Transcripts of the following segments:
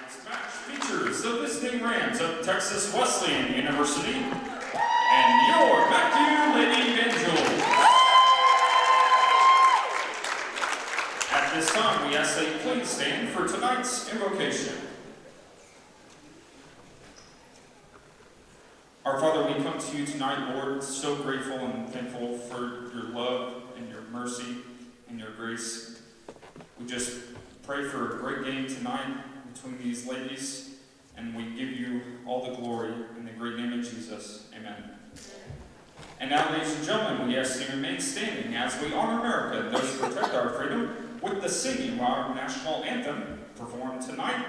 Tonight's match features the visiting Rams of Texas Wesleyan University and your MACU Lady Angels. At this time, we ask that you please stand for tonight's invocation. Our Father, we come to you tonight, Lord, so grateful and thankful for your love and your mercy and your grace. We just pray for a great game tonight between these ladies, and we give you all the glory in the great name of Jesus. Amen. And now, ladies and gentlemen, we ask you to remain standing as we honor America and those who protect our freedom with the singing of our national anthem, performed tonight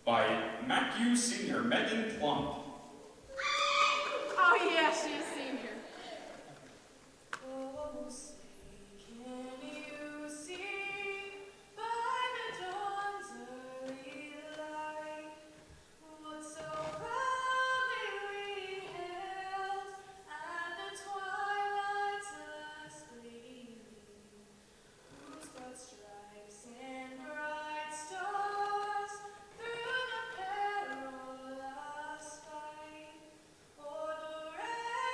by MACU senior Megan Plump. Oh yeah, she is senior. Oh, say, can you see by the dawn's early light what so proudly we hailed at the twilight's last gleaming, whose broad stripes and bright stars through the perilous fight o'er the red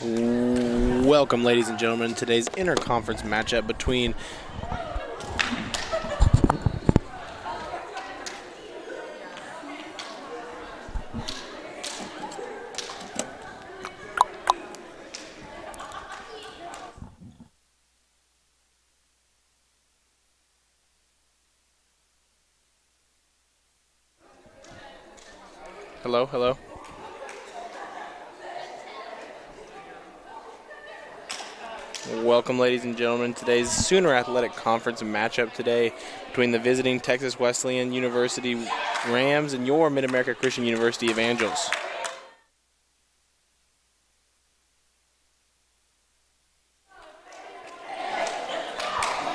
Welcome, ladies and gentlemen, to today's interconference matchup between Hello. Welcome, ladies and gentlemen, to today's Sooner Athletic Conference matchup today between the visiting Texas Wesleyan University Rams and your Mid-America Christian University Evangels.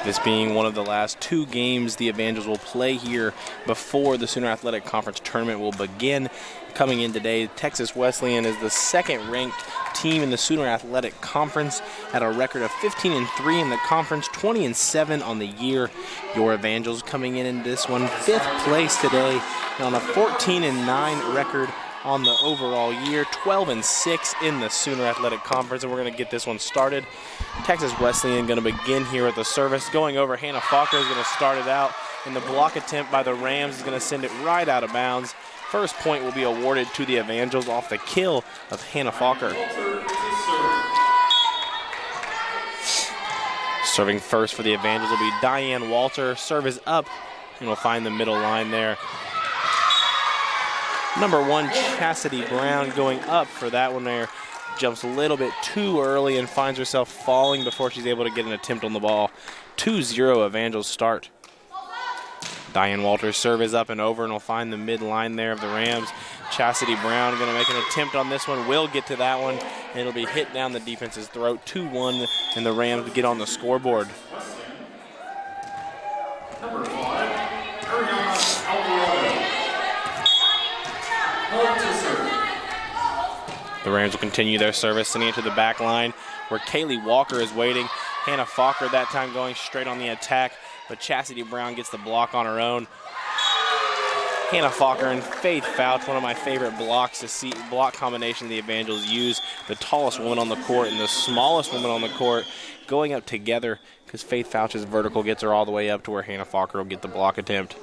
This being one of the last two games the Evangels will play here before the Sooner Athletic Conference tournament will begin. Coming in today, Texas Wesleyan is the second-ranked team in the Sooner Athletic Conference at a record of 15-3 in the conference, 20-7 on the year. Your Evangels coming in this one, 5th place today, and on a 14-9 record on the overall year, 12-6 in the Sooner Athletic Conference, and we're going to get this one started. Texas Wesleyan going to begin here with the service. Going over, Hannah Falker is going to start it out, and the block attempt by the Rams is going to send it right out of bounds. First point will be awarded to the Evangels off the kill of Hannah Falker. Serving first for the Evangels will be Diane Walter. Serve is up, and we'll find the middle line there. Number 1, Chastity Brown going up for that one there. Jumps a little bit too early and finds herself falling before she's able to get an attempt on the ball. 2-0 Evangels start. Diane Walter's serve is up and over, and we'll find the mid-line there of the Rams. Chastity Brown going to make an attempt on this one. Will get to that one, and it'll be hit down the defense's throat. 2-1, and the Rams get on the scoreboard. Number 5, Ariana Alvarado. The Rams will continue their service, sending it to the back line where Kaylee Walker is waiting. Hannah Falker that time going straight on the attack, but Chastity Brown gets the block on her own. Hannah Falker and Faith Fouch, one of my favorite blocks to see, block combination the Evangels use. The tallest woman on the court and the smallest woman on the court going up together because Faith Fouch's vertical gets her all the way up to where Hannah Falker will get the block attempt.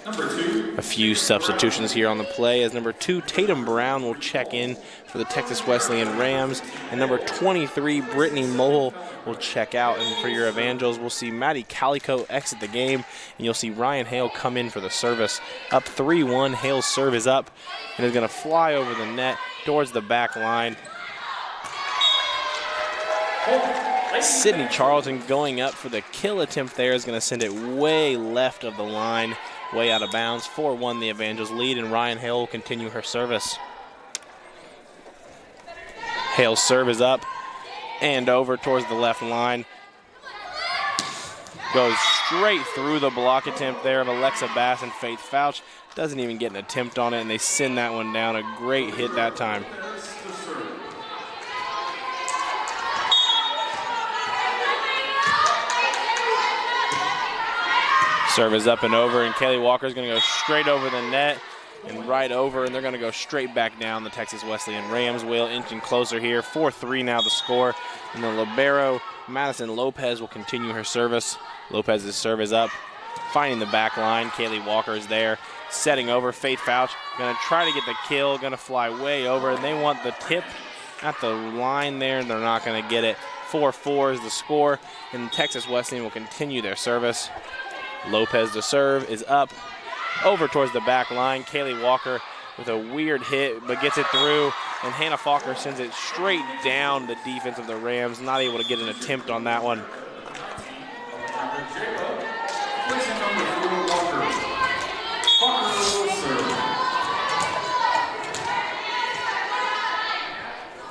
Number 2. A few substitutions here on the play as number 2, Tatum Brown will check in for the Texas Wesleyan Rams, and number 23, Brittany Mole will check out. And for your Evangels, we'll see Maddie Calico exit the game, and you'll see Ryan Hale come in for the service. Up 3-1, Hale's serve is up, and is going to fly over the net towards the back line. Sydney Charlton going up for the kill attempt there is going to send it way left of the line. Way out of bounds. 4-1 the Evangels lead, and Ryan Hale will continue her service. Hale's serve is up and over towards the left line. Goes straight through the block attempt there of Alexa Bass and Faith Fouch. Doesn't even get an attempt on it, and they send that one down. A great hit that time. Serve is up and over, and Kaylee Walker is going to go straight over the net and right over, and they're going to go straight back down. The Texas Wesleyan Rams will inching closer here. 4-3 now the score, and the libero, Madison Lopez, will continue her service. Lopez's serve is up, finding the back line. Kaylee Walker is there, setting over. Faith Fouch going to try to get the kill, going to fly way over, and they want the tip at the line there, and they're not going to get it. 4-4 is the score, and Texas Wesleyan will continue their service. Lopez to serve is up, over towards the back line. Kaylee Walker with a weird hit, but gets it through, and Hannah Falker sends it straight down the defense of the Rams, not able to get an attempt on that one.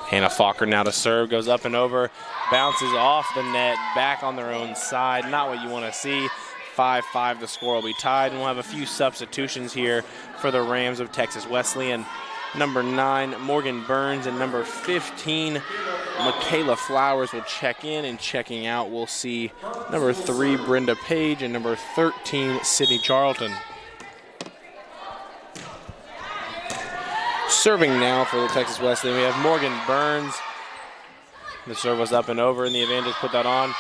Hannah Falker now to serve, goes up and over, bounces off the net, back on their own side. Not what you want to see. 5-5, the score will be tied, and we'll have a few substitutions here for the Rams of Texas Wesleyan. Number 9, Morgan Burns, and number 15, Michaela Flowers will check in, and checking out we'll see number 3, Brenda Page, and number 13, Sydney Charlton. Serving now for the Texas Wesleyan, we have Morgan Burns. The serve was up and over, and the Evangels put that on.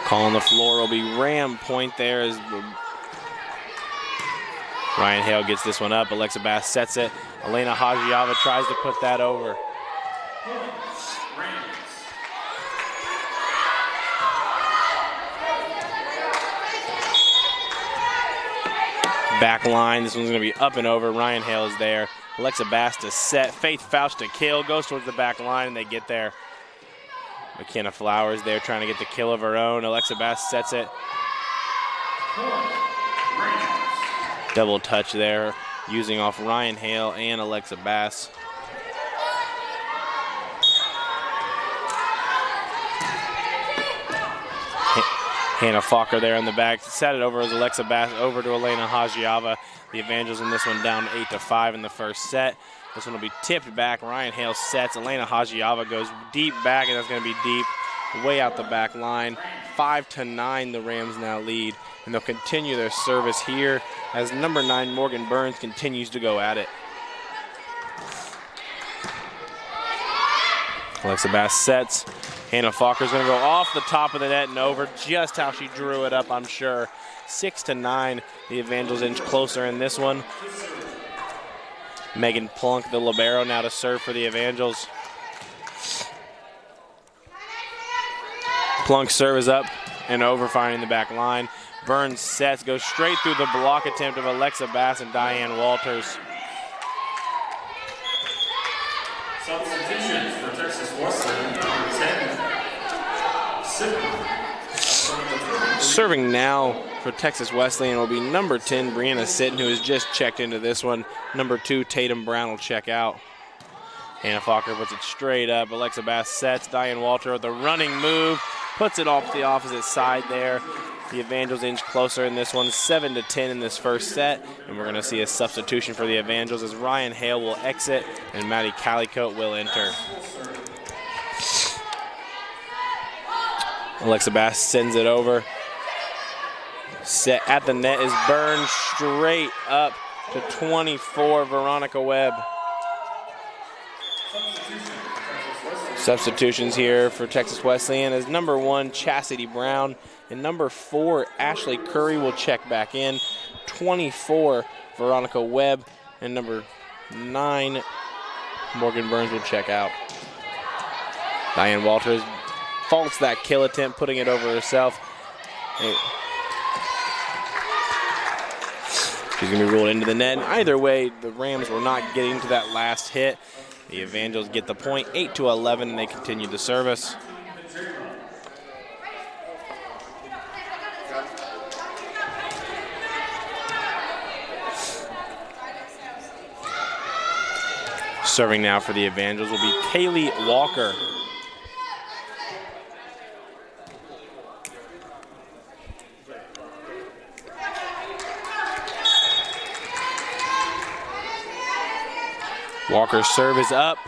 Call on the floor will be Ram point there as Ryan Hale gets this one up. Alexa Bass sets it. Elena Hajiava tries to put that over. Back line, this one's going to be up and over. Ryan Hale is there. Alexa Bass to set. Faith Faust to kill. Goes towards the back line, and they get there. McKenna Flowers there trying to get the kill of her own. Alexa Bass sets it. Double touch there, using off Ryan Hale and Alexa Bass. Hannah Falker there in the back. Set it over as Alexa Bass over to Elena Hajiava. The Evangels in this one down 8-5 in the first set. This one will be tipped back. Ryan Hale sets. Elena Hajiava goes deep back, and that's going to be deep, way out the back line. 5-9, the Rams now lead. And they'll continue their service here as number 9, Morgan Burns, continues to go at it. Alexa Bass sets. Hannah Falker's going to go off the top of the net and over, just how she drew it up, I'm sure. 6-9, the Evangels inch closer in this one. Megan Plunk, the libero, now to serve for the Evangels. Plunk's serve is up and over, finding the back line. Burns sets, goes straight through the block attempt of Alexa Bass and Diane Walters. Substitutions for Texas Wesleyan, number 10, Serving now for Texas Wesleyan will be number 10, Brianna Sitton, who has just checked into this one. Number 2, Tatum Brown will check out. Hannah Falker puts it straight up. Alexa Bass sets. Diane Walter with a running move. Puts it off the opposite side there. The Evangels inch closer in this one, 7-10 in this first set. And we're going to see a substitution for the Evangels as Ryan Hale will exit and Maddie Callicote will enter. Alexa Bass sends it over. Set at the net is Burns straight up to 24, Veronica Webb. Substitutions here for Texas Wesleyan as number 1, Chastity Brown, and number 4, Ashley Curry will check back in. 24, Veronica Webb, and number 9, Morgan Burns will check out. Diane Walters faults that kill attempt, putting it over herself. She's going to be ruled into the net. And either way, the Rams were not getting to that last hit. The Evangels get the point, 8-11, and they continue the service. Serving now for the Evangels will be Kaylee Walker. Walker's serve is up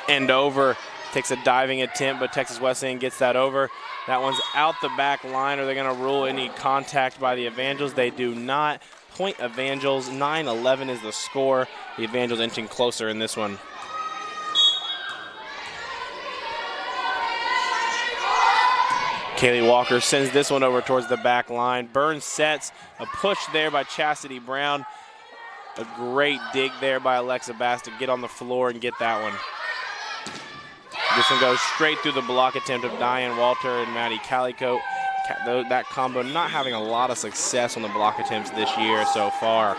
and over. Takes a diving attempt, but Texas Wesleyan gets that over. That one's out the back line. Are they going to rule any contact by the Evangels? They do not. Point Evangels, 9-11 is the score. The Evangels inching closer in this one. Kaylee Walker sends this one over towards the back line. Burns sets, a push there by Chastity Brown. A great dig there by Alexa Bass to get on the floor and get that one. This one goes straight through the block attempt of Diane Walter and Maddie Callicote. That combo not having a lot of success on the block attempts this year so far.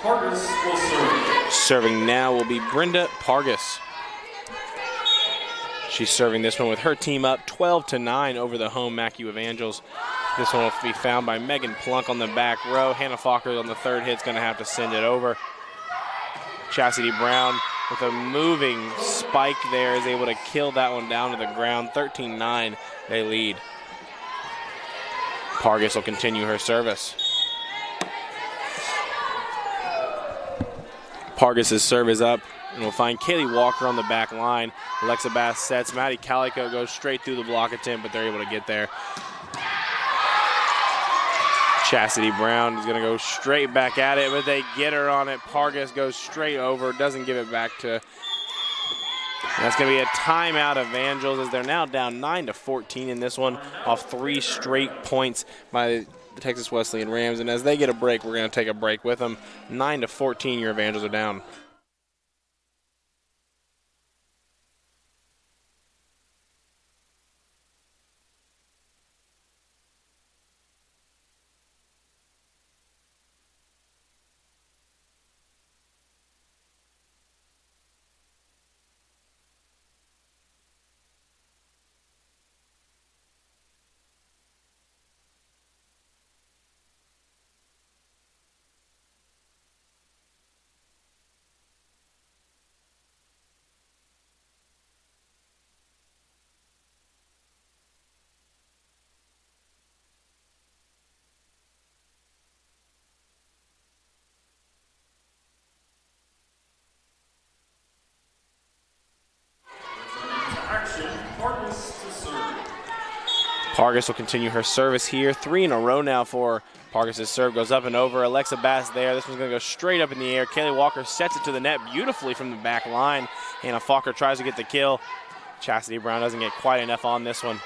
Pargas will serve. Serving now will be Brenda Pargas. She's serving this one with her team up 12-9 over the home MACU Evangels. This one will be found by Megan Plunk on the back row. Hannah Falker on the third hit is going to have to send it over. Chastity Brown with a moving spike there is able to kill that one down to the ground. 13-9, they lead. Pargas will continue her service. Pargas' serve is up, and we'll find Kaylee Walker on the back line. Alexa Bass sets. Maddie Callicote goes straight through the block attempt, but they're able to get there. Chastity Brown is going to go straight back at it, but they get her on it. Pargas goes straight over, doesn't give it back to. That's going to be a timeout of Evangels as they're now down 9-14 in this one off 3 straight points by the Texas Wesleyan Rams. And as they get a break, we're going to take a break with them. 9-14, your Evangels are down. Pargas will continue her service here. 3 in a row now for Pargas' serve. Goes up and over. Alexa Bass there. This one's going to go straight up in the air. Kaylee Walker sets it to the net beautifully from the back line. Hannah Falker tries to get the kill. Chastity Brown doesn't get quite enough on this one.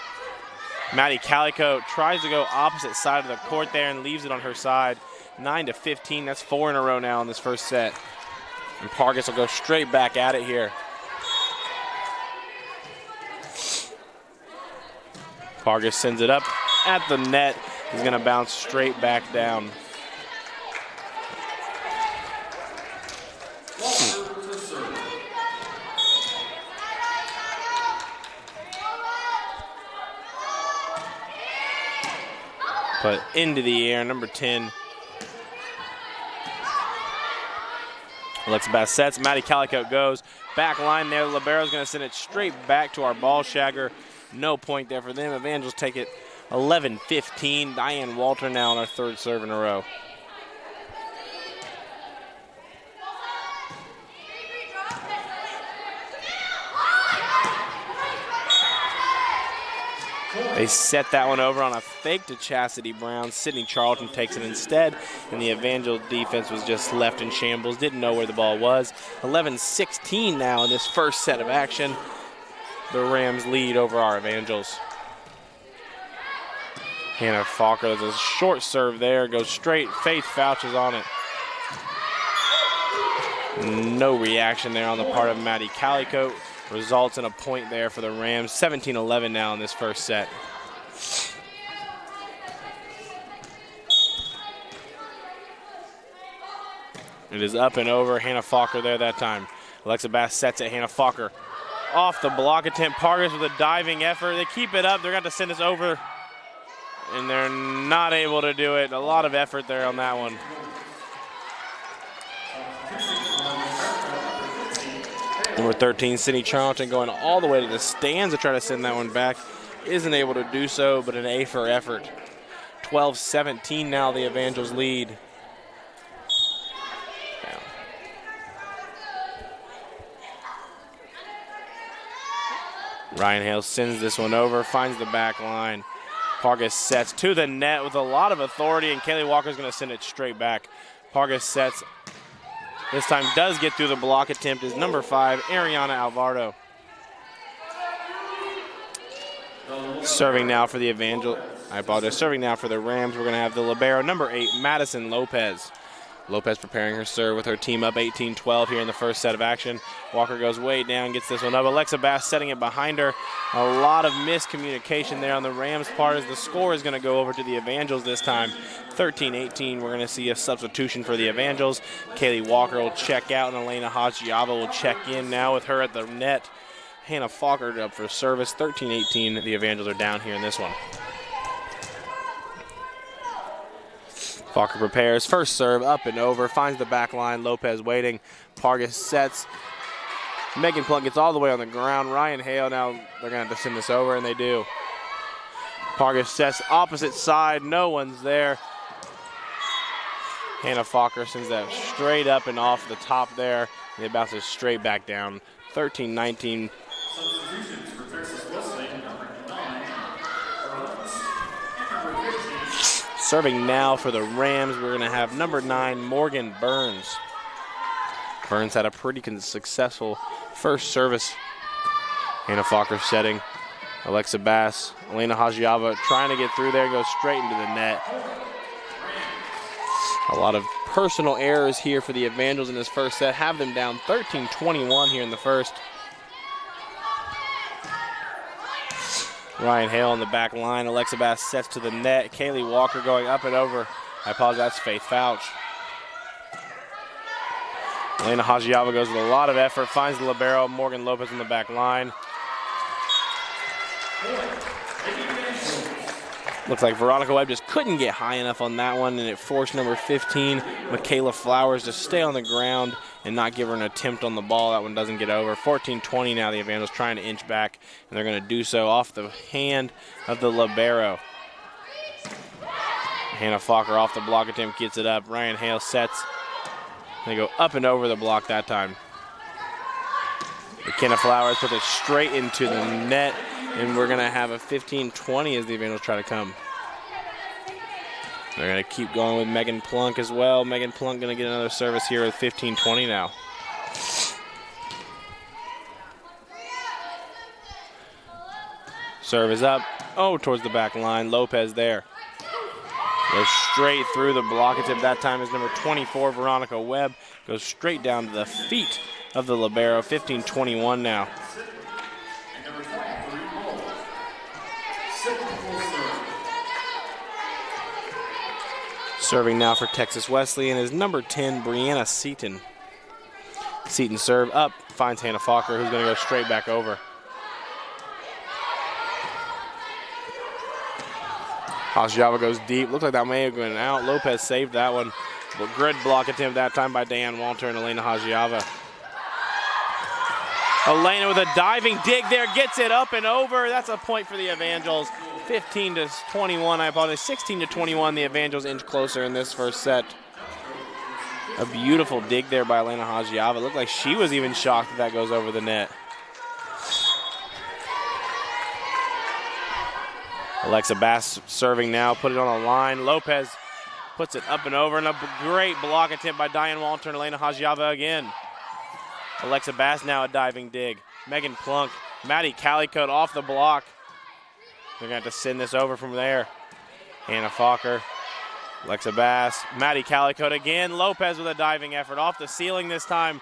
Maddie Calico tries to go opposite side of the court there and leaves it on her side. 9-15. That's 4 in a row now in this first set. And Pargas will go straight back at it here. Pargas sends it up at the net. He's going to bounce straight back down. Put into the air, number 10. Alexa Bass sets. Maddie Calico goes. Back line there. Libero's going to send it straight back to our ball shagger. No point there for them. Evangels take it 11-15. Diane Walter now on her 3rd serve in a row. They set that one over on a fake to Chastity Brown. Sydney Charlton takes it instead, and the Evangel defense was just left in shambles. Didn't know where the ball was. 11-16 now in this first set of action. The Rams lead over our Evangels. Hannah Falker, there's a short serve there, goes straight. Faith Fouches on it. No reaction there on the part of Maddie Calico. Results in a point there for the Rams. 17-11 now in this first set. It is up and over. Hannah Falker there that time. Alexa Bass sets it. Hannah Falker off the block attempt. Pargas with a diving effort. They keep it up. They're going to send us over, and they're not able to do it. A lot of effort there on that one. Number 13, Sydney Charlton, going all the way to the stands to try to send that one back. Isn't able to do so, but an A for effort. 12-17 now, the Evangels lead. Ryan Hale sends this one over, finds the back line. Pargas sets to the net with a lot of authority, and Kaylee Walker's going to send it straight back. Pargas sets. This time does get through the block attempt is number 5, Ariana Alvarado. Serving now for the serving now for the Rams. We're going to have the libero, number 8, Madison Lopez. Lopez preparing her serve with her team up 18-12 here in the first set of action. Walker goes way down, gets this one up. Alexa Bass setting it behind her. A lot of miscommunication there on the Rams' part as the score is going to go over to the Evangels this time. 13-18, we're going to see a substitution for the Evangels. Kaylee Walker will check out, and Elena Hajiava will check in now with her at the net. Hannah Falker up for service. 13-18, the Evangels are down here in this one. Falker prepares, first serve, up and over, finds the back line, Lopez waiting. Pargas sets. Megan Plunk gets all the way on the ground. Ryan Hale now, they're going to have to send this over, and they do. Pargas sets opposite side, no one's there. Hannah Falker sends that straight up and off the top there, and it bounces straight back down. 13-19. Substitutions for Texas Wesleyan, number 9, Burns, and number 15. Serving now for the Rams, we're going to have number 9, Morgan Burns. Burns had a pretty successful first service. Hannah Fokker setting. Alexa Bass, Elena Hajiava trying to get through there, goes straight into the net. A lot of personal errors here for the Evangels in this first set. Have them down 13-21 here in the first. Ryan Hale on the back line. Alexa Bass sets to the net. Kaylee Walker going up and over. I apologize, Faith Fouch. Elena Hajiava goes with a lot of effort, finds the libero. Morgan Lopez on the back line. Looks like Veronica Webb just couldn't get high enough on that one, and it forced number 15, Michaela Flowers, to stay on the ground and not give her an attempt on the ball. That one doesn't get over. 14-20 now, the Evangels trying to inch back, and they're going to do so off the hand of the libero. Hannah Fokker off the block attempt, gets it up. Ryan Hale sets. They go up and over the block that time. McKenna Flowers puts it straight into the net, and we're going to have a 15-20 as the Evangels try to come. They're going to keep going with Megan Plunk as well. Megan Plunk going to get another service here at 15-20 now. Serve is up. Oh, towards the back line. Lopez there. Goes straight through the block attempt. That time is number 24, Veronica Webb. Goes straight down to the feet of the libero. 15-21 now. Serving now for Texas Wesleyan is number 10, Brianna Seaton. Seaton serve up, finds Hannah Fokker, who's going to go straight back over. Hajiava goes deep. Looks like that may have gone out. Lopez saved that one. But grid block attempt that time by Diane Walter and Elena Hajiava. Elena with a diving dig there, gets it up and over. That's a point for the Evangels. 15-21, I apologize. 16-21, the Evangels inch closer in this first set. A beautiful dig there by Elena Hajiava. Looked like she was even shocked that goes over the net. Alexa Bass serving now, put it on the line. Lopez puts it up and over, and a great block attempt by Diane Walter and Elena Hajiava again. Alexa Bass now a diving dig. Megan Plunk, Maddie Calicote off the block. They're going to have to send this over from there. Hannah Fokker, Alexa Bass, Maddie Calicote again. Lopez with a diving effort off the ceiling this time.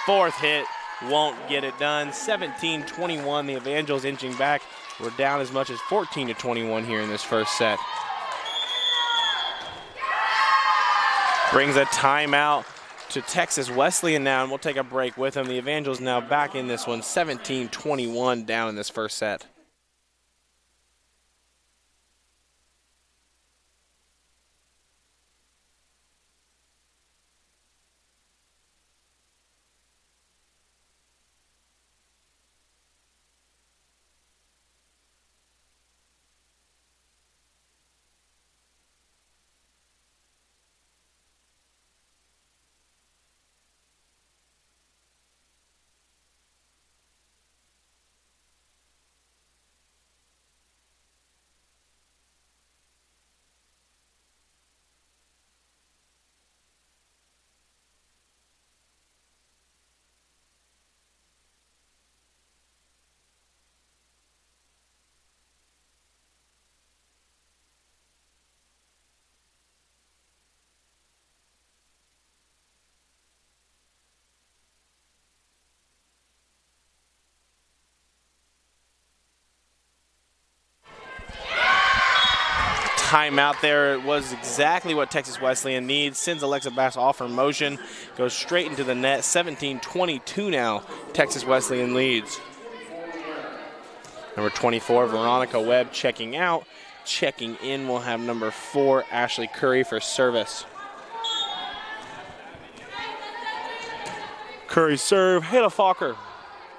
Fourth hit, won't get it done. 17-21, the Evangels inching back. We're down as much as 14-21 here in this first set. Brings a timeout to Texas Wesleyan now, and we'll take a break with them. The Evangels now back in this one, 17-21 down in this first set. Timeout there. It was exactly what Texas Wesleyan needs. Sends Alexa Bass off her motion. Goes straight into the net. 17-22 now. Texas Wesleyan leads. Number 24, Veronica Webb checking out. Checking in, we'll have number 4, Ashley Curry for service. Curry serve, Hannah Fokker.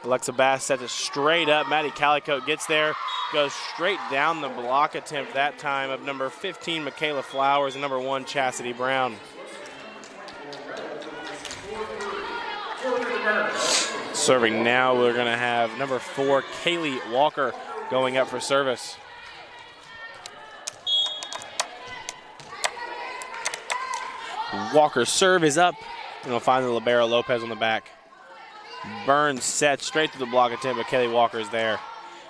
Alexa Bass sets it straight up. Maddie Calicote gets there. Goes straight down the block attempt that time of number 15, Michaela Flowers, and number 1, Chastity Brown. Serving now, we're going to have number 4, Kaylee Walker, going up for service. Walker's serve is up, and we'll find the libero Lopez on the back. Burns sets straight to the block attempt, but Kelly Walker's there.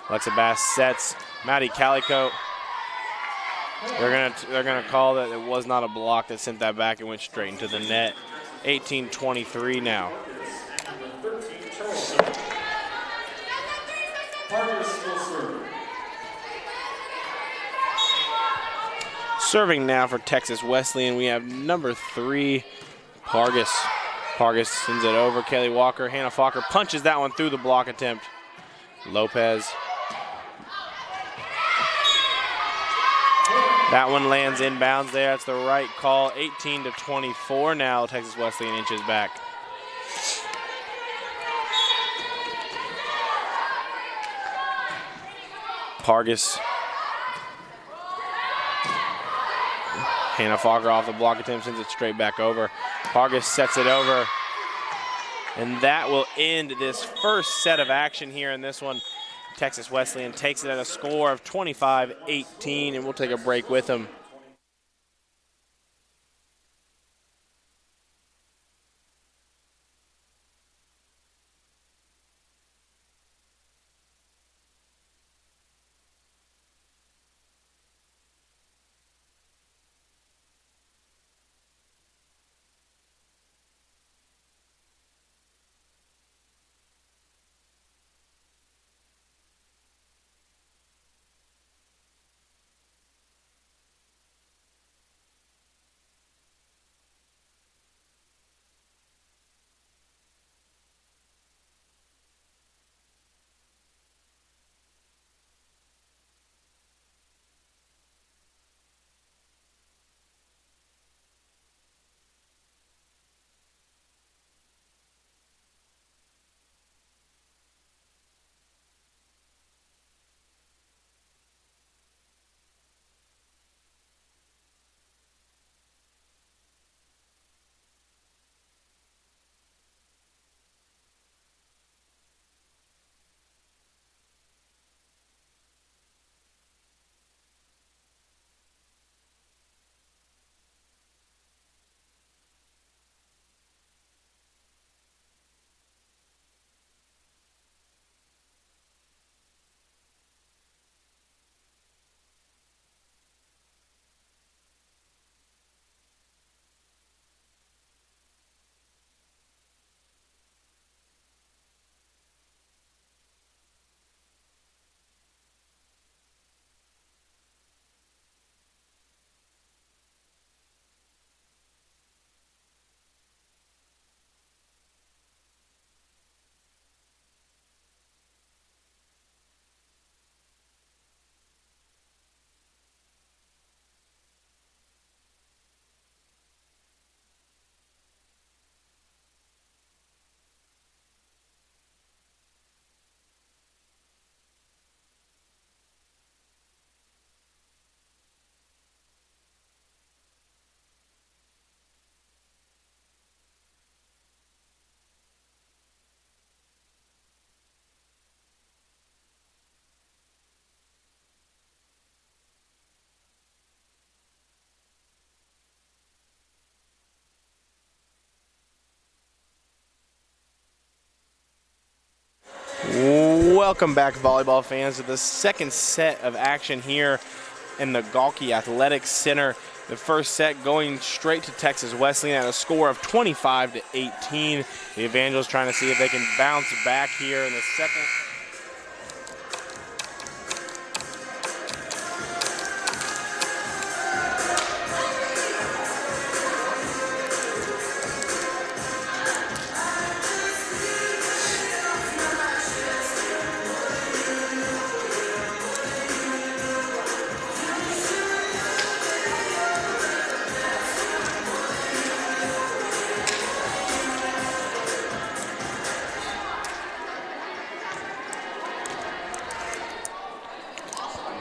Alexa Bass sets. Maddie Calico. They're gonna call that it was not a block that sent that back and went straight into the net. 18-23 now. Serving now for Texas Wesleyan, we have number 3, Pargas. Pargas sends it over. Kelly Walker, Hannah Falker punches that one through the block attempt. Lopez. That one lands inbounds there. That's the right call. 18-24 now. Texas Wesleyan inches back. Pargas. Hannah Falker off the block attempt, sends it straight back over. Pargas sets it over. And that will end this first set of action here in this one. Texas Wesleyan takes it at a score of 25-18, and we'll take a break with them. Welcome back, volleyball fans, to the second set of action here in the Galkey Athletics Center. The first set going straight to Texas Wesleyan at a score of 25-18. The Evangels trying to see if they can bounce back here in the second.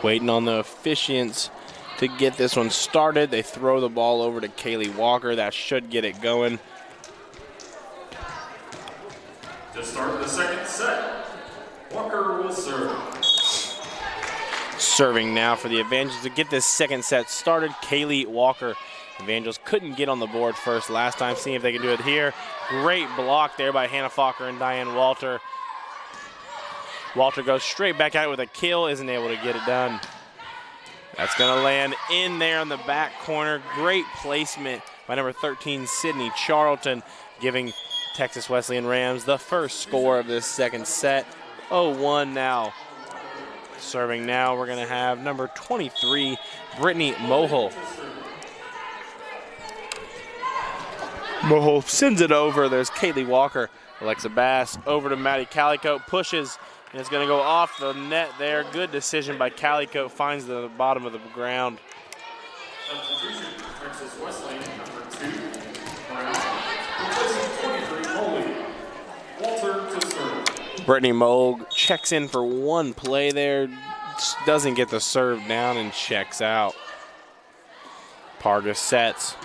Waiting on the officiants to get this one started. They throw the ball over to Kaylee Walker. That should get it going. To start the second set, Walker will serve. Serving now for the Evangels to get this second set started. Kaylee Walker Evangels couldn't get on the board first last time. Seeing if they can do it here. Great block there by Hannah Falker and Diane Walter. Walter goes straight back out with a kill, isn't able to get it done. That's going to land in there in the back corner. Great placement by number 13, Sydney Charlton, giving Texas Wesleyan Rams the first score of this second set. 0-1 now. Serving now, we're going to have number 23, Brittany Mohol. Mohol sends it over. There's Kaylee Walker. Alexa Bass over to Maddie Calico, pushes, and it's going to go off the net there. Good decision by Calico, finds the bottom of the ground. Substitution, Texas Wesleyan, number 2, Brown. Replacing 23, Coley. Walter to serve. Brittany Moog checks in for one play there, doesn't get the serve down and checks out. Parga sets.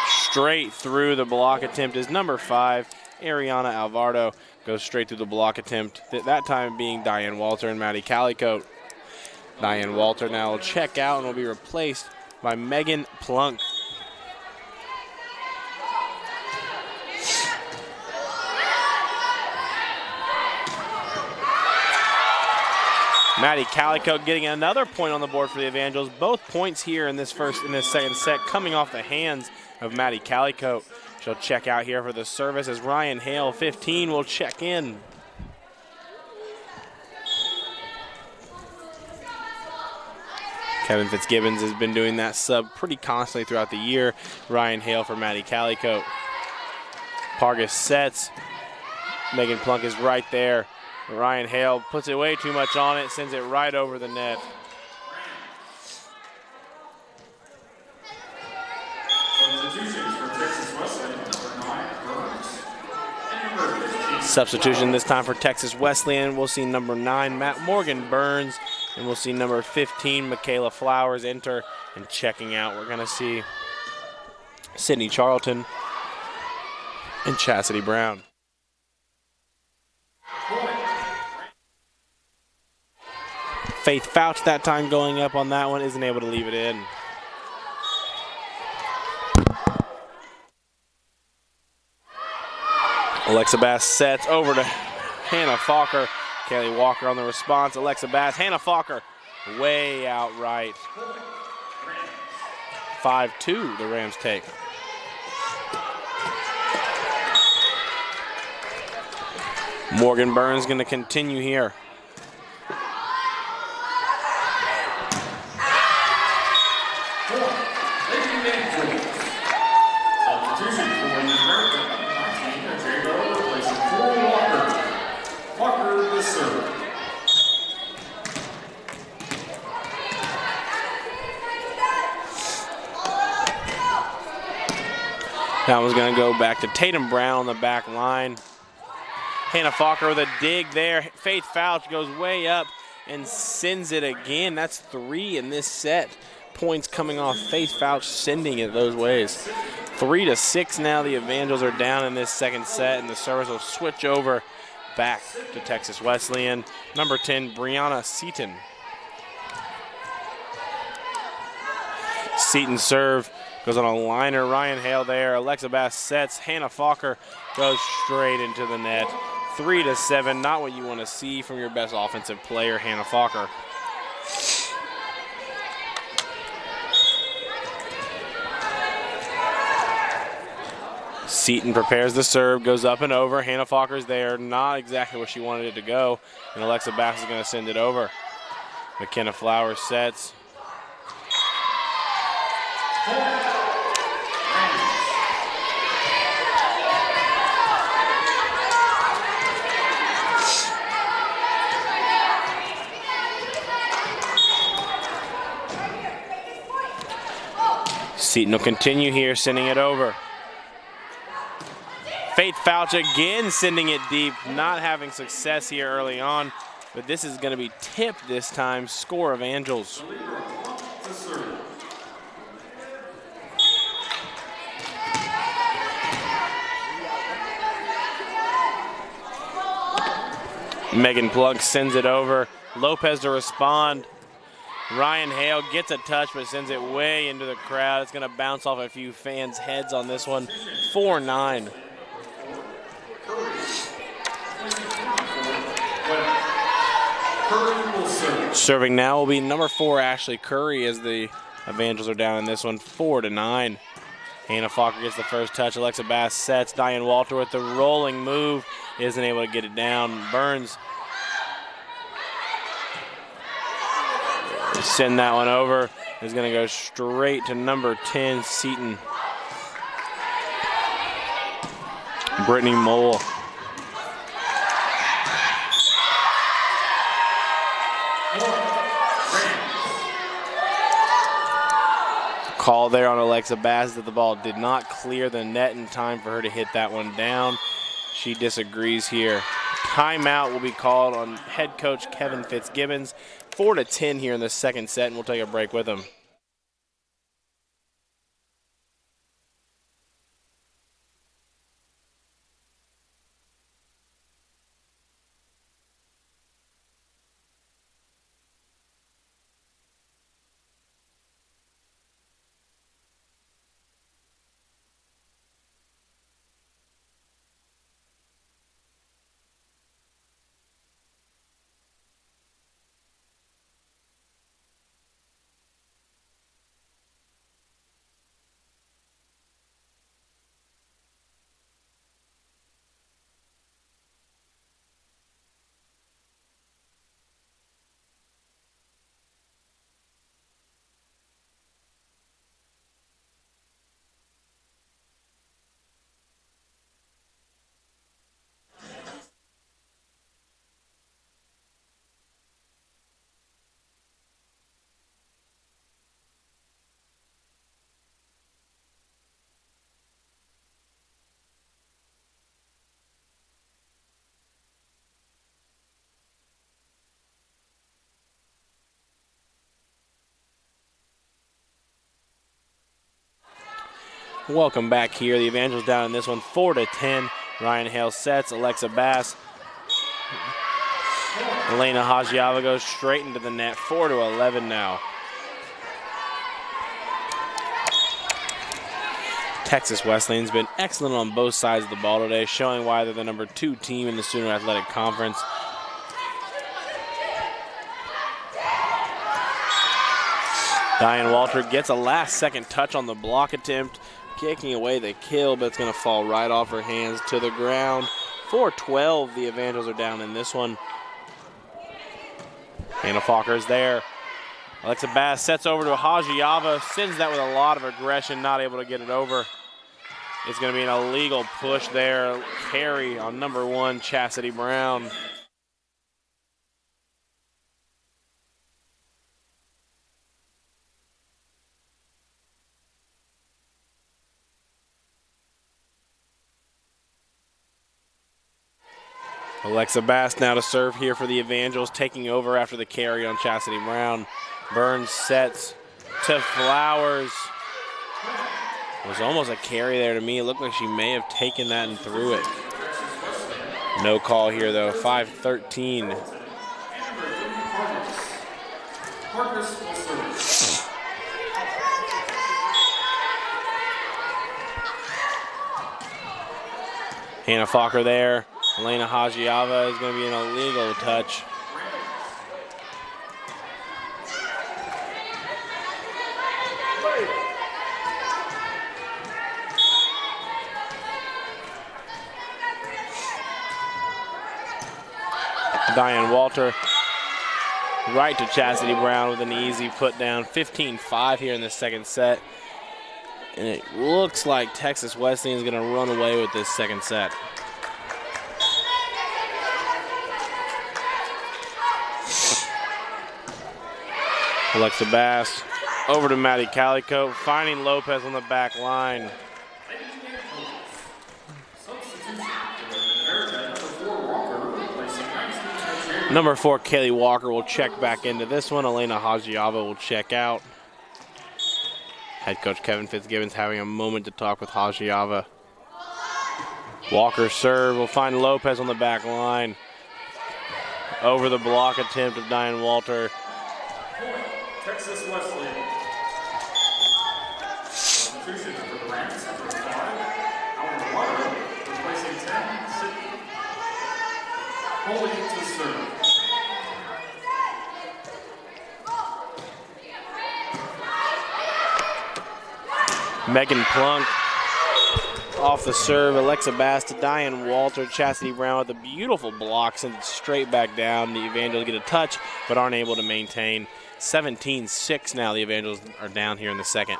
Straight through the block attempt is number 5, Ariana Alvarado. Goes straight through the block attempt, that time being Diane Walter and Maddie Calico. Diane Walter now will check out and will be replaced by Megan Plunk. Maddie Calico getting another point on the board for the Evangels. Both points here in this second set coming off the hands of Maddie Calico. She'll check out here for the service as Ryan Hale, 15, will check in. Kevin Fitzgibbons has been doing that sub pretty constantly throughout the year. Ryan Hale for Maddie Calico. Pargas sets. Megan Plunk is right there. Ryan Hale puts it way too much on it, sends it right over the net. Substitution this time for Texas Wesleyan. We'll see number 9, Matt Morgan Burns, and we'll see number 15, Michaela Flowers enter and checking out. We're going to see Sydney Charlton and Chastity Brown. Faith Fouch that time going up on that one, isn't able to leave it in. Alexa Bass sets over to Hannah Falker. Kaylee Walker on the response. Alexa Bass, Hannah Falker way out right. 5-2 the Rams take. Morgan Burns going to continue here. That one's going to go back to Tatum Brown on the back line. Hannah Falker with a dig there. Faith Fouch goes way up and sends it again. That's 3 in this set. Points coming off Faith Fouch sending it those ways. 3-6 now. The Evangels are down in this second set, and the service will switch over back to Texas Wesleyan. Number 10, Brianna Seaton. Seaton serve. Goes on a liner, Ryan Hale there. Alexa Bass sets. Hannah Falker goes straight into the net. 3-7, not what you want to see from your best offensive player, Hannah Falker. Seaton prepares the serve, goes up and over. Hannah Falker's there, not exactly where she wanted it to go. And Alexa Bass is going to send it over. McKenna Flowers sets. Seaton will continue here, sending it over. Faith Fouch again sending it deep, not having success here early on, but this is going to be tipped this time. Score of Angels. Megan Plunk sends it over. Lopez to respond. Ryan Hale gets a touch but sends it way into the crowd. It's going to bounce off a few fans' heads on this one. 4-9. Serving now will be number 4, Ashley Curry, as the Evangels are down in this one, 4-9. Hannah Falker gets the first touch. Alexa Bass sets. Diane Walter with the rolling move. Isn't able to get it down. Burns send that one over. Is going to go straight to number 10, Seton. Brittany Mole. Call there on Alexa Bass that the ball did not clear the net in time for her to hit that one down. She disagrees here. Timeout will be called on head coach Kevin Fitzgibbons. 4-10 here in the second set, and we'll take a break with him. Welcome back here. The Evangels down in this one, 4-10. Ryan Hale sets. Alexa Bass. Elena Hajiava goes straight into the net. 4-11 now. Texas Wesleyan's been excellent on both sides of the ball today, showing why they're the number 2 team in the Sooner Athletic Conference. Diane Walter gets a last-second touch on the block attempt, kicking away the kill, but it's going to fall right off her hands to the ground. 4-12, the Evangels are down in this one. Hannah Falker is there. Alexa Bass sets over to Hajiava, sends that with a lot of aggression, not able to get it over. It's going to be an illegal push there. Carry on number 1, Chastity Brown. Alexa Bass now to serve here for the Evangels, taking over after the carry on Chastity Brown. Burns sets to Flowers. It was almost a carry there to me. It looked like she may have taken that and threw it. No call here though, 5-13. Hannah Falker there. Elena Hajiava is going to be an illegal touch. Diane Walter right to Chastity Brown with an easy put down. 15-5 here in the second set. And it looks like Texas Wesleyan is going to run away with this second set. Alexa Bass over to Maddie Calico, finding Lopez on the back line. Number 4, Kaylee Walker will check back into this one. Elena Hajiava will check out. Head coach Kevin Fitzgibbons having a moment to talk with Hajiava. Walker serve will find Lopez on the back line. Over the block attempt of Diane Walter. Texas Wesleyan. Substitution for the Rams, number 5, Alvarado, replacing 10, Sydney. Holding to serve. Megan Plunk off the serve. Alexa Bass to Diane Walter. Chastity Brown with a beautiful block, sends it straight back down. The Evangels get a touch, but aren't able to maintain. 17-6 now. The Evangels are down here in the second.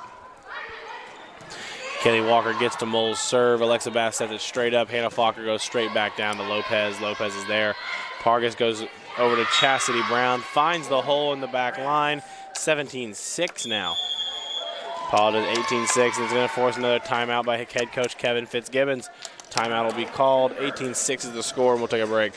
Kelly Walker gets to Mole's serve. Alexa Bass sets it straight up. Hannah Falker goes straight back down to Lopez. Lopez is there. Pargas goes over to Chastity Brown. Finds the hole in the back line. 17-6 now. Paul does 18-6 and is going to force another timeout by head coach Kevin Fitzgibbons. Timeout will be called. 18-6 is the score, and we'll take a break.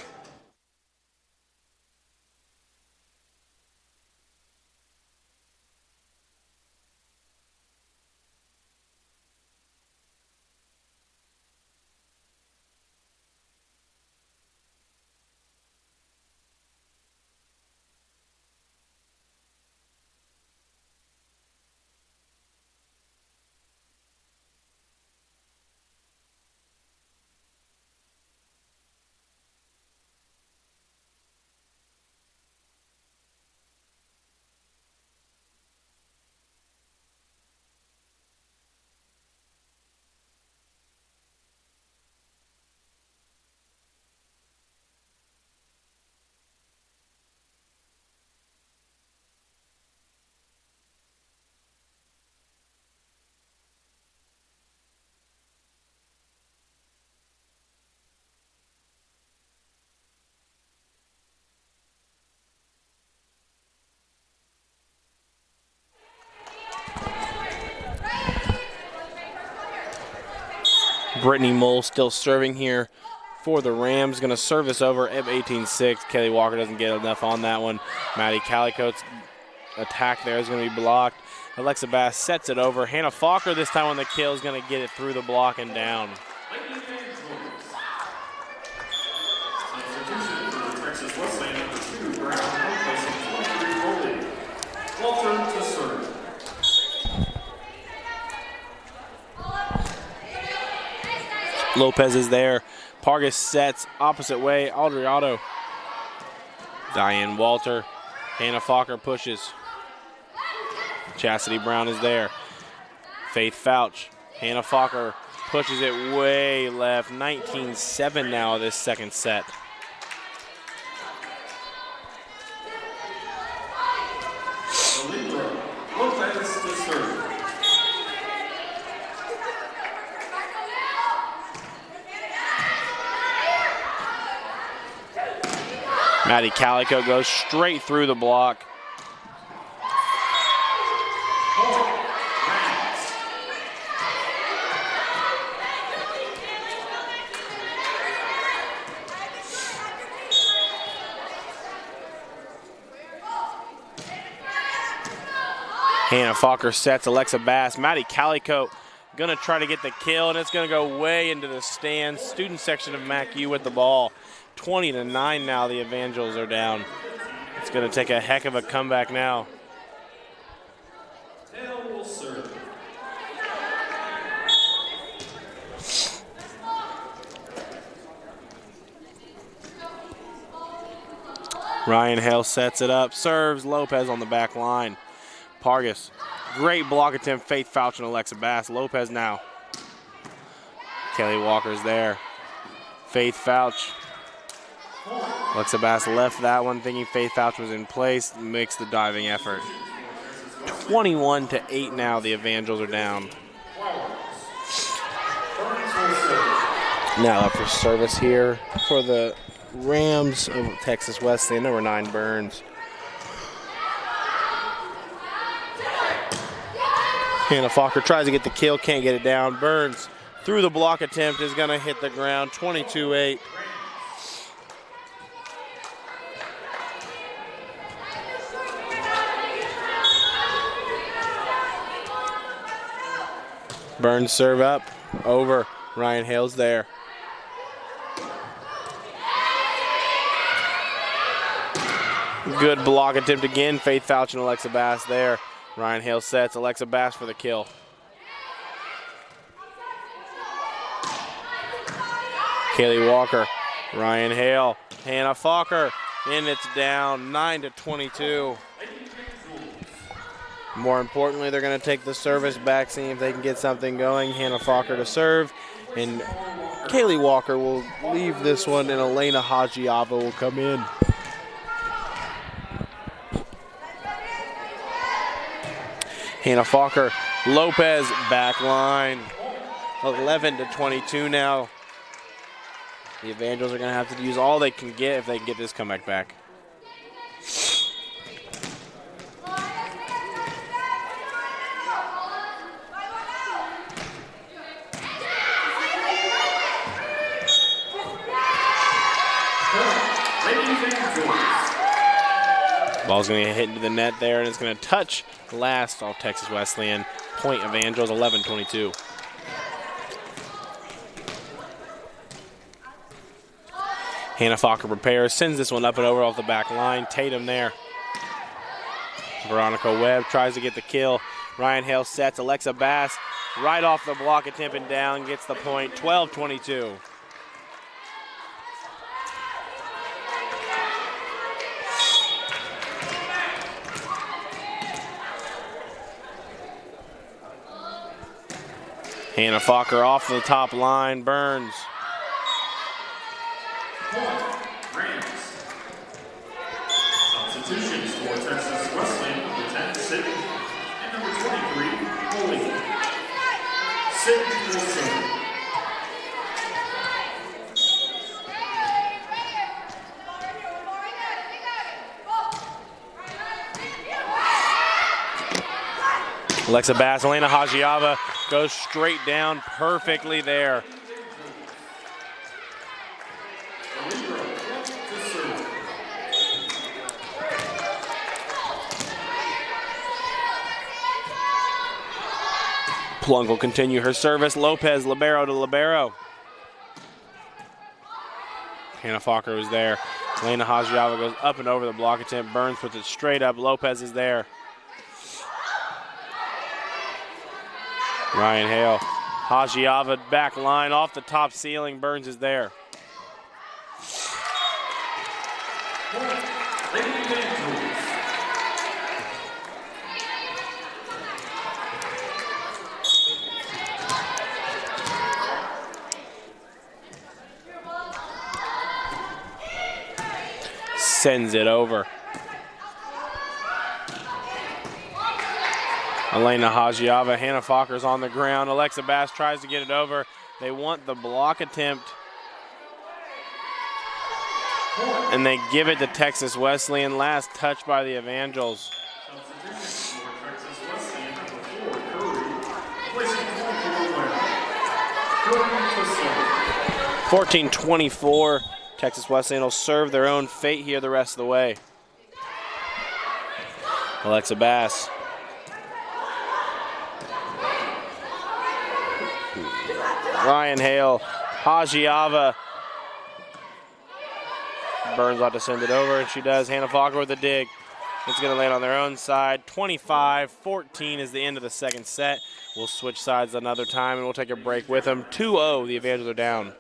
Brittany Mole still serving here for the Rams. Going to serve this over at 18-6. Kelly Walker doesn't get enough on that one. Maddie Calicote's attack there is going to be blocked. Alexa Bass sets it over. Hannah Falker this time on the kill is going to get it through the block and down. Substitution for the Texas Wesleyan, number 2, Brown, replacing 23, Walter to serve. Lopez is there. Pargas sets opposite way. Aldriado. Diane Walter. Hannah Falker pushes. Chastity Brown is there. Faith Fouch. Hannah Falker pushes it way left. 19-7 now this second set. Lopez to serve. Maddie Calico goes straight through the block. Hannah Falker sets Alexa Bass. Maddie Calico gonna try to get the kill, and it's gonna go way into the stands. Student section of MACU with the ball. 20-9 now, the Evangels are down. It's gonna take a heck of a comeback now. Tail will serve. Ryan Hale sets it up, serves Lopez on the back line. Pargas, great block attempt, Faith Fouch and Alexa Bass. Lopez now. Kelly Walker's there. Faith Fouch. Alexa Bass left that one thinking Faith Fouch was in place, makes the diving effort. 21-8 now, the Evangels are down. Now up for service here for the Rams of Texas Wesleyan, number 9, Burns. Hannah Falker tries to get the kill, can't get it down. Burns through the block attempt is going to hit the ground, 22-8. Burns serve up, over. Ryan Hale's there. Good block attempt again. Faith Fouch and Alexa Bass there. Ryan Hale sets Alexa Bass for the kill. Kaylee Walker, Ryan Hale, Hannah Falker, and it's down 9-22. More importantly, they're going to take the service back, seeing if they can get something going. Hannah Falker to serve, and Kaylee Walker will leave this one, and Elena Hajiava will come in. Hannah Falker, Lopez, back line. 11-22 now. The Evangels are going to have to use all they can get if they can get this comeback back. Ball's going to get hit into the net there, and it's going to touch last off Texas Wesleyan. Point Evangels, 11-22. Hannah Falker prepares, sends this one up and over off the back line. Tatum there. Veronica Webb tries to get the kill. Ryan Hale sets Alexa Bass right off the block attempt and down, gets the point, 12-22. Hannah Falker off the top line, Burns. Rams. Substitutions for Texas Wesleyan, number 10, Sydney, and number 23, Volleyball. Sydney will serve. Alexa Bass, Elena Hajiava goes straight down perfectly there. Plunk will continue her service. Lopez, libero to libero. Hannah Falker was there. Elena Hajiava goes up and over the block attempt. Burns puts it straight up. Lopez is there. Ryan Hale. Hajiava back line off the top ceiling. Burns is there. Sends it over. Elena Hajiava, Hannah Falker's on the ground. Alexa Bass tries to get it over. They want the block attempt. And they give it to Texas Wesleyan. Last touch by the Evangels. 14-24. Texas Wesleyan will serve their own fate here the rest of the way. Alexa Bass. Ryan Hale, Hajiava. Burns ought to send it over, and she does. Hannah Falker with a dig. It's going to land on their own side. 25-14 is the end of the second set. We'll switch sides another time, and we'll take a break with them. 2-0, the Evangels are down.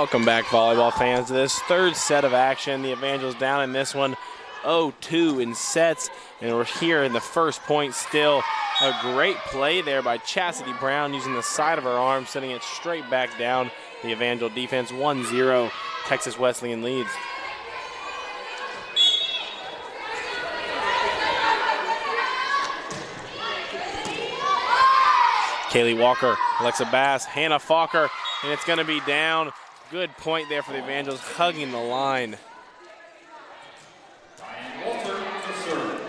Welcome back, volleyball fans, to this third set of action. The Evangels down in this one 0-2 in sets, and we're here in the first point still. A great play there by Chastity Brown using the side of her arm, sending it straight back down. The Evangel defense 1-0. Texas Wesleyan leads. Kaylee Walker, Alexa Bass, Hannah Falker, and it's going to be down. Good point there for the Evangels, hugging the line. Diane Walter to serve.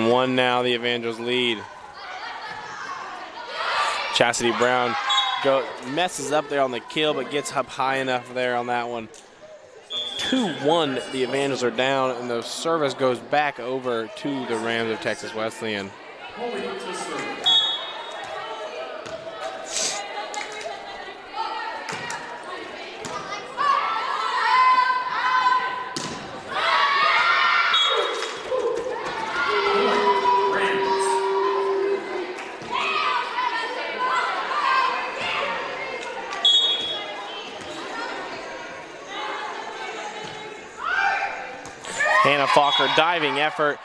One now, the Evangels lead. Chastity Brown messes up there on the kill, but gets up high enough there on that one. 2-1, the Evangels are down, and the service goes back over to the Rams of Texas Wesleyan. Holy to serve. Hannah Falker, diving effort,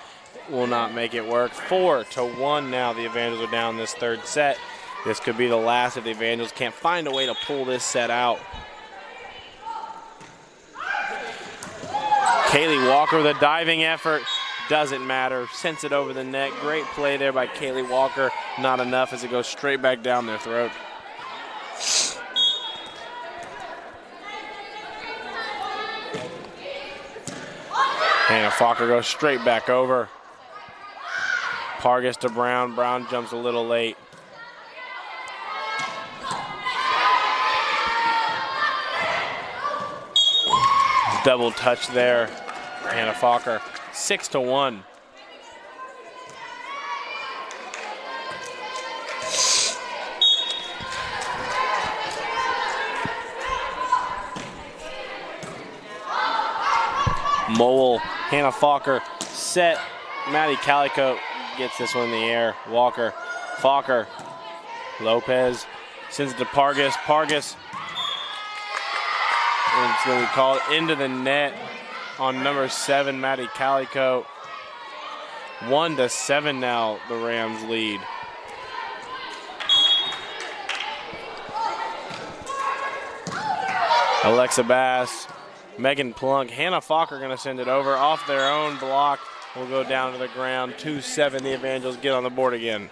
will not make it work. 4-1 now. The Evangels are down this third set. This could be the last if the Evangels can't find a way to pull this set out. Kaylee Walker, the diving effort, doesn't matter. Sends it over the net. Great play there by Kaylee Walker. Not enough as it goes straight back down their throat. Hannah Falker goes straight back over. Pargas to Brown. Brown jumps a little late. Double touch there. Hannah Falker, 6-1. Mole, Hannah Falker, set. Maddie Calico gets this one in the air. Walker, Falker, Lopez sends it to Pargas. Pargas, and it's going to be called into the net on number 7, Maddie Calico. 1-7 now, the Rams lead. Alexa Bass, Megan Plunk, Hannah Falker going to send it over off their own block. Will go down to the ground. 2-7. The Evangels get on the board again.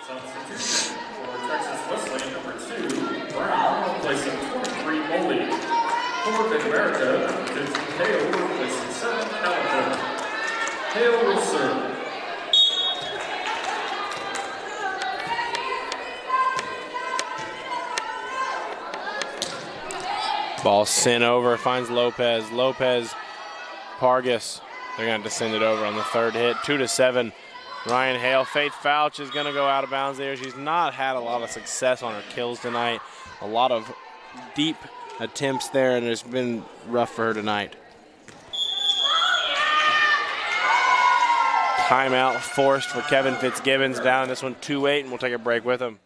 Substitution for Texas Wesleyan, number 2, Brown, replacing 23, Molly. For Mid-America, it's Hale, replacing 7, Calico. Hale will serve. Ball sent over, finds Lopez. Lopez, Pargas. They're going to send it over on the third hit. 2-7. Ryan Hale. Faith Fouch is going to go out of bounds there. She's not had a lot of success on her kills tonight. A lot of deep attempts there, and it's been rough for her tonight. Timeout forced for Kevin Fitzgibbons down in this one 2-8, and we'll take a break with him.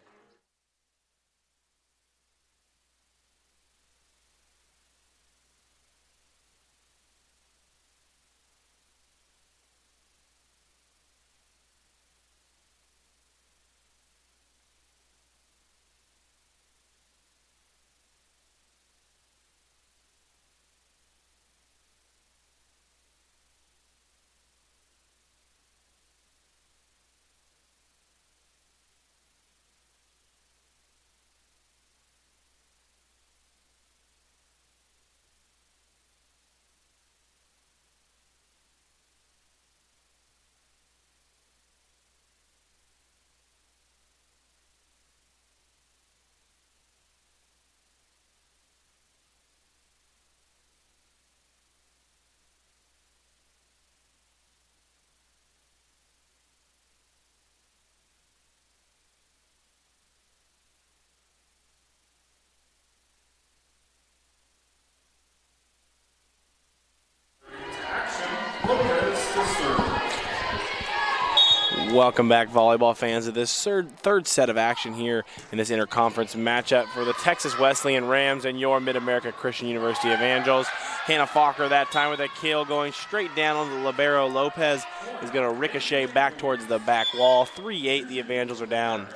Welcome back, volleyball fans, to this third set of action here in this interconference matchup for the Texas Wesleyan Rams and your Mid-America Christian University Evangels. Hannah Falker that time with a kill going straight down on the libero. Lopez is going to ricochet back towards the back wall. 3-8, the Evangels are down.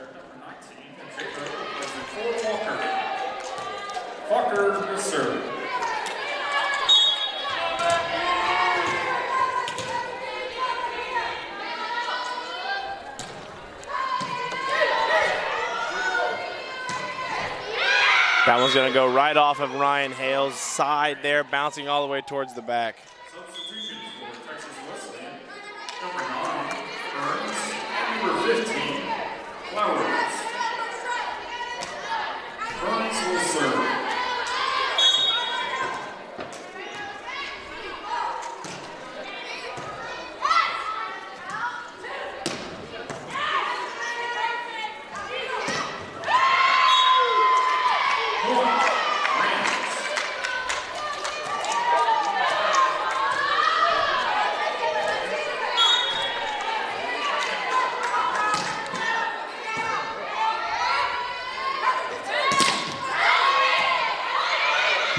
Falker will serve. That one's going to go right off of Ryan Hale's side there, bouncing all the way towards the back. Substitution for Texas Wesleyan. Number 9, Burns. Number 15, Flowers. Burns will serve.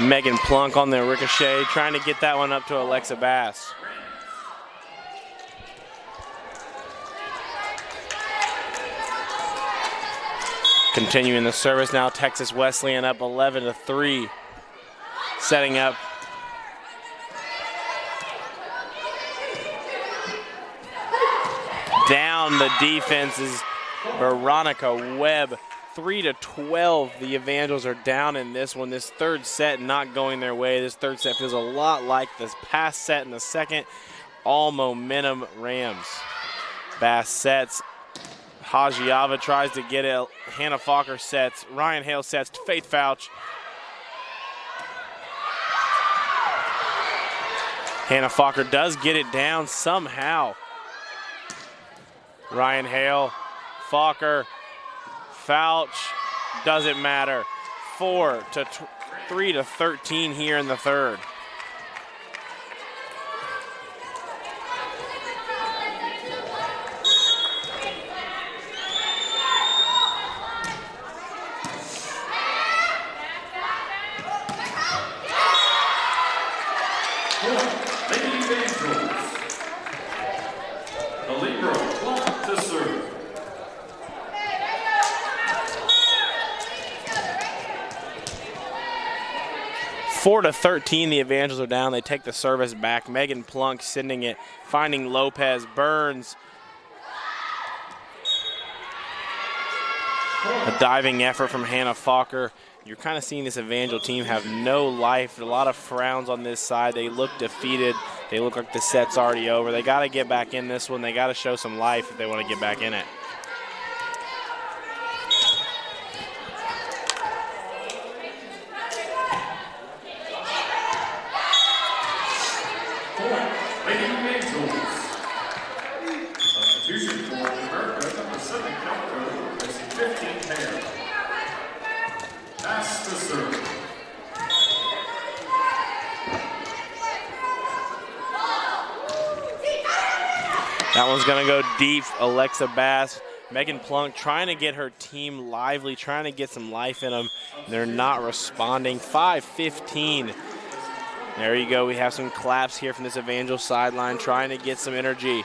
Megan Plunk on the ricochet, trying to get that one up to Alexa Bass. Continuing the service now, Texas Wesleyan up 11-3. Setting up. Down the defense is Veronica Webb. 3-12, the Evangels are down in this one. This third set not going their way. This third set feels a lot like this past set in the second. All momentum Rams. Bass sets. Hajiava tries to get it. Hannah Falker sets. Ryan Hale sets to Faith Fouch. Hannah Falker does get it down somehow. Ryan Hale, Falker, Fouch, doesn't matter. 3-13 here in the third. The libero, Plunk to serve. 4-13, the Evangels are down. They take the service back. Megan Plunk sending it, finding Lopez. Burns. A diving effort from Hannah Falker. You're kind of seeing this Evangel team have no life. A lot of frowns on this side. They look defeated. They look like the set's already over. They got to get back in this one. They got to show some life if they want to get back in it. Substitution for America, number 7, Calico, facing 15, Hale. Pass to serve. That one's going to go deep. Alexa Bass. Megan Plunk trying to get her team lively, trying to get some life in them. They're not responding. 5-15. There you go. We have some claps here from this Evangel sideline, trying to get some energy.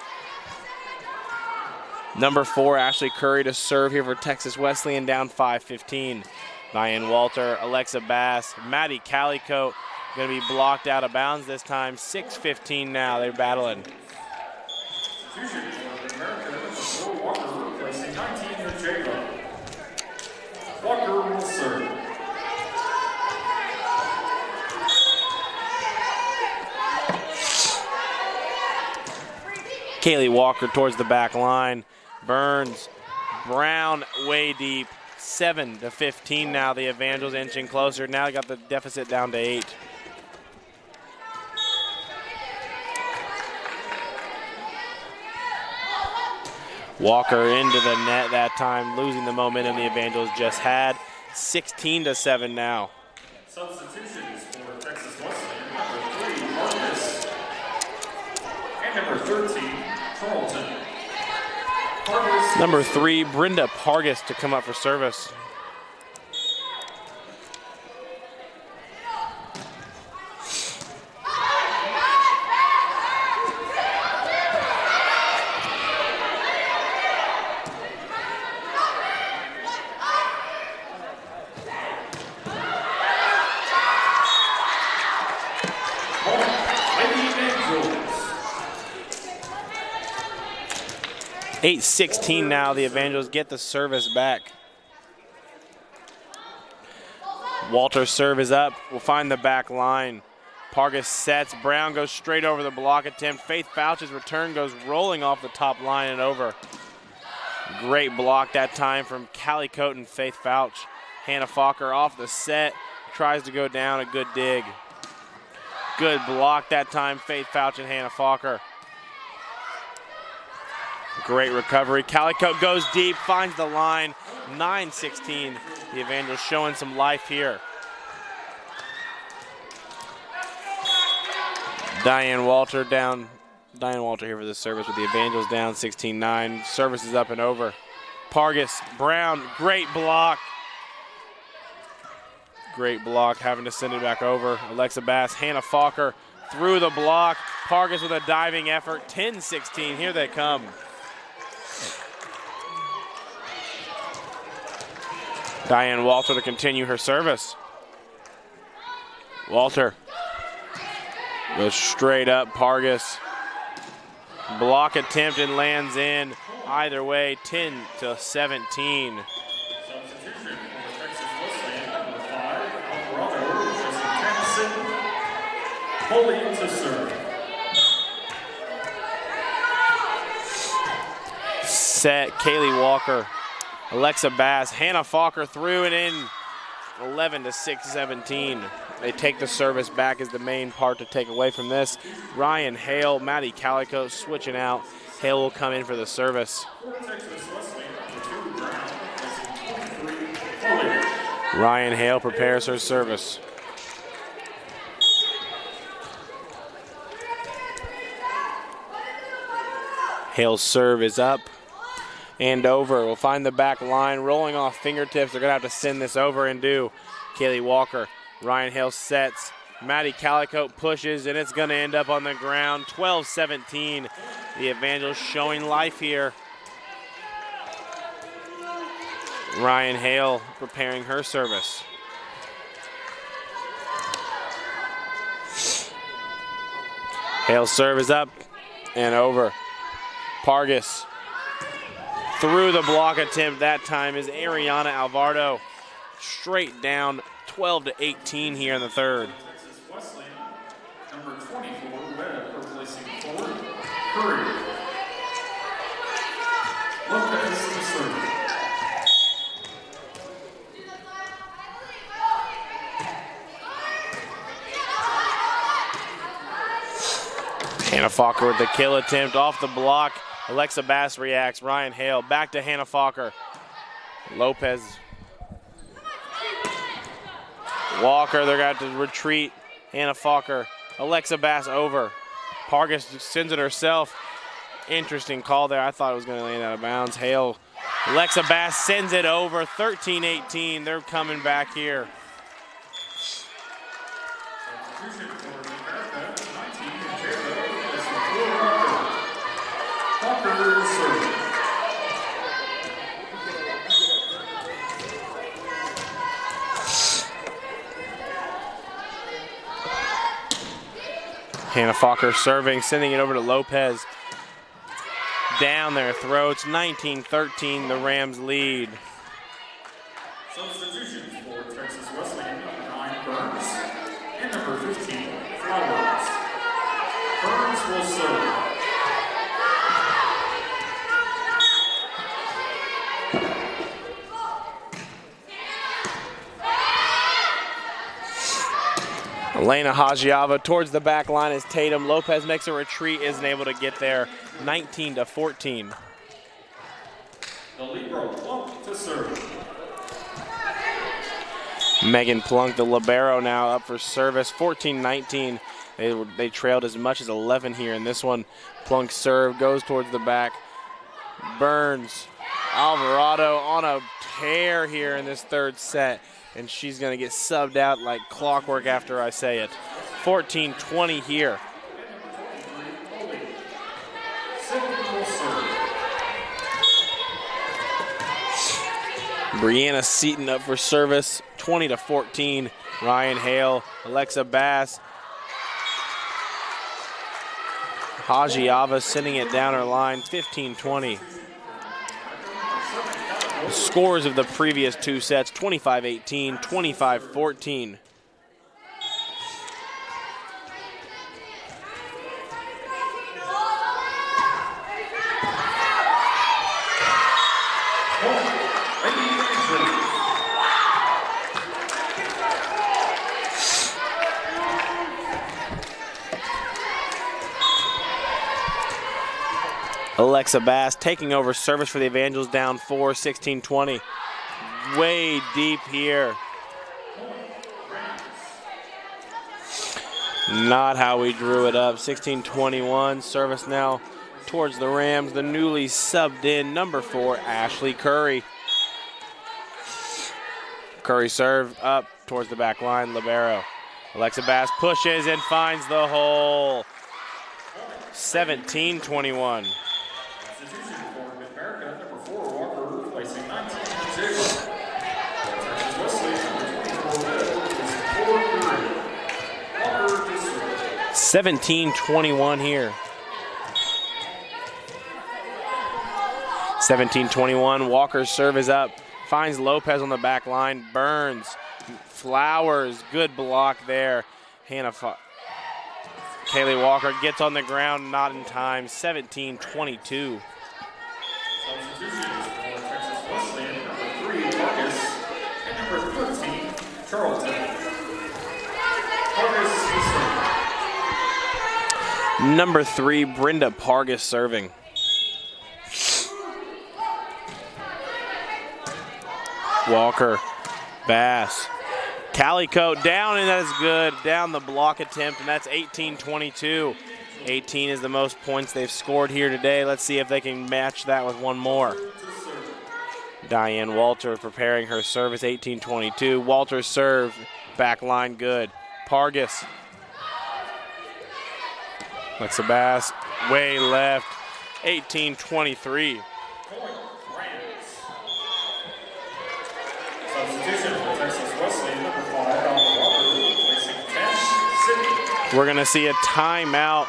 Number 4, Ashley Curry to serve here for Texas Wesleyan, down 5-15. Diane Walter, Alexa Bass, Maddie Calico going to be blocked out of bounds this time. 6-15 now. They're battling. Substitution for America, number 4, Walker, facing 19, Jacob. Walker will serve. Kaylee Walker towards the back line. Burns, Brown way deep. 7-15 now. The Evangels inching closer. Now they got the deficit down to 8. Walker into the net that time, losing the momentum the Evangels just had. 16-7 now. Substitutions for Texas Wesleyan, number 3, Marcus, and number 13, Carlton. Number 3, Brenda Pargas to come up for service. Lady Angels. 8:16 now. The Evangels get the service back. Walter's serve is up. We'll find the back line. Pargas sets. Brown goes straight over the block attempt. Faith Fouch's return goes rolling off the top line and over. Great block that time from Callie Cote and Faith Fouch. Hannah Fokker off the set. Tries to go down. A good dig. Good block that time. Faith Fouch and Hannah Fokker. Great recovery. Callie Cote goes deep, finds the line. 9-16. The Evangels showing some life here. Diane Walter here for this service with the Evangels down 16-9. Service is up and over. Pargas, Brown, great block. Great block, having to send it back over. Alexa Bass, Hannah Fokker through the block. Pargas with a diving effort. 10-16, here they come. Diane Walter to continue her service. Walter goes straight up. Pargas. Block attempt and lands in. Either way, 10-17. Substitution for the Texas Wesleyan, number 5, Alvarado, Jesse Tennyson, fully to serve. Set, Kaylee Walker. Alexa Bass, Hannah Fokker through and in. 11-6-17. They take the service back as the main part to take away from this. Ryan Hale, Maddie Calico switching out. Hale will come in for the service. Ryan Hale prepares her service. Hale's serve is up and over. We'll find the back line rolling off fingertips. They're going to have to send this over and do. Kaylee Walker, Ryan Hale sets. Maddie Calico pushes, and it's going to end up on the ground. 12-17. The Evangels showing life here. Ryan Hale preparing her service. Hale's serve is up and over. Pargas through the block attempt that time is Ariana Alvarado. Straight down, 12-18 here in the third. Texas Wesleyan, number 24, Webb, replacing forward, Curry. Lopez to serve. Hannah Fokker with the kill attempt off the block. Alexa Bass reacts. Ryan Hale back to Hannah Fokker. Lopez. Walker, they're going to have to retreat. Hannah Fokker. Alexa Bass over. Pargas sends it herself. Interesting call there. I thought it was going to land out of bounds. Hale. Alexa Bass sends it over. 13-18. They're coming back here. Substitution for America, 19, is Walker to serve. Hannah Fokker serving, sending it over to Lopez. Down their throats, 19-13, the Rams lead. Substitutions for Texas Wesleyan, number 9, Burns, and number 15, Flowers. Burns will serve. Elena Hajiava towards the back line as Tatum. Lopez makes a retreat, isn't able to get there. 19-14. The libero Plump to serve. Megan Plunk, the libero, now up for service. 14-19. They trailed as much as 11 here in this one. Plunk's serve goes towards the back. Burns. Alvarado on a tear here in this third set, and she's going to get subbed out like clockwork after I say it. 14-20 here. Brianna Seaton up for service, 20-14. Ryan Hale, Alexa Bass. Hajiava sending it down her line, 15-20. The scores of the previous two sets, 25-18, 25-14. Alexa Bass taking over service for the Evangels, down 4, 16-20. Way deep here. Not how we drew it up. 16-21. Service now towards the Rams. The newly subbed in number 4, Ashley Curry. Curry serve up towards the back line. Libero. Alexa Bass pushes and finds the hole. 17-21. America, number 4, Walker, placing 19-0. 17-21 here. 17-21. Walker's serve is up. Finds Lopez on the back line. Burns. Flowers. Good block there. Kaylee Walker gets on the ground, not in time. 17-22. Substitutions for Texas Wesleyan, number 3, Vargas, and number 13, Charlton. Vargas is serving. Number 3, Brenda Pargas serving. Walker, Bass. Calico down, and that is good. Down the block attempt, and that's 18-22. 18 is the most points they've scored here today. Let's see if they can match that with one more. Diane Walter preparing her service, 18-22. Walter's serve, back line good. Pargas. Alexa Bass, way left, 18-23. Substitution for Texas Wesleyan, number 5, Alvarado, placing 10, Sydney. We're going to see a timeout.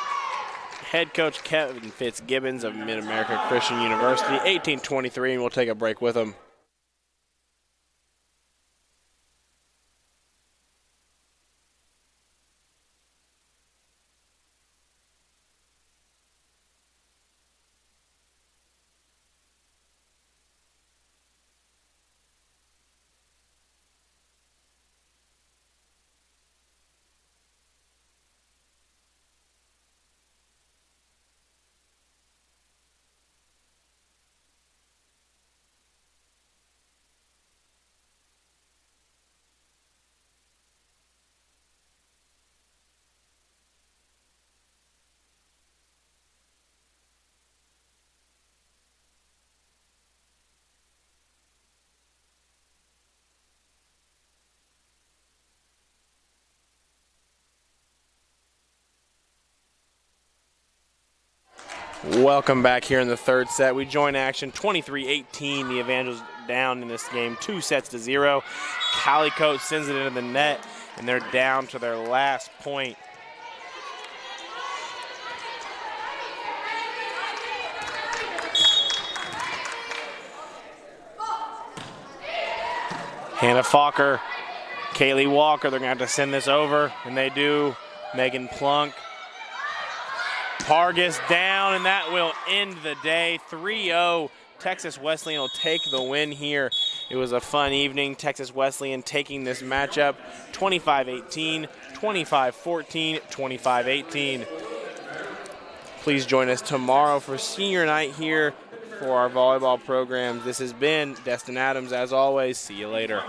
Head coach Kevin Fitzgibbons of Mid-America Christian University, 18-23, and we'll take a break with him. Welcome back here in the third set. We join action 23-18. The Evangels down in this game 2-0. Calico sends it into the net, and they're down to their last point. Hannah Falker, Kaylee Walker, they're going to have to send this over, and they do. Megan Plunk. Pargas down, and that will end the day. 3-0. Texas Wesleyan will take the win here. It was a fun evening. Texas Wesleyan taking this matchup 25-18, 25-14, 25-18. Please join us tomorrow for senior night here for our volleyball programs. This has been Destin Adams. As always, see you later.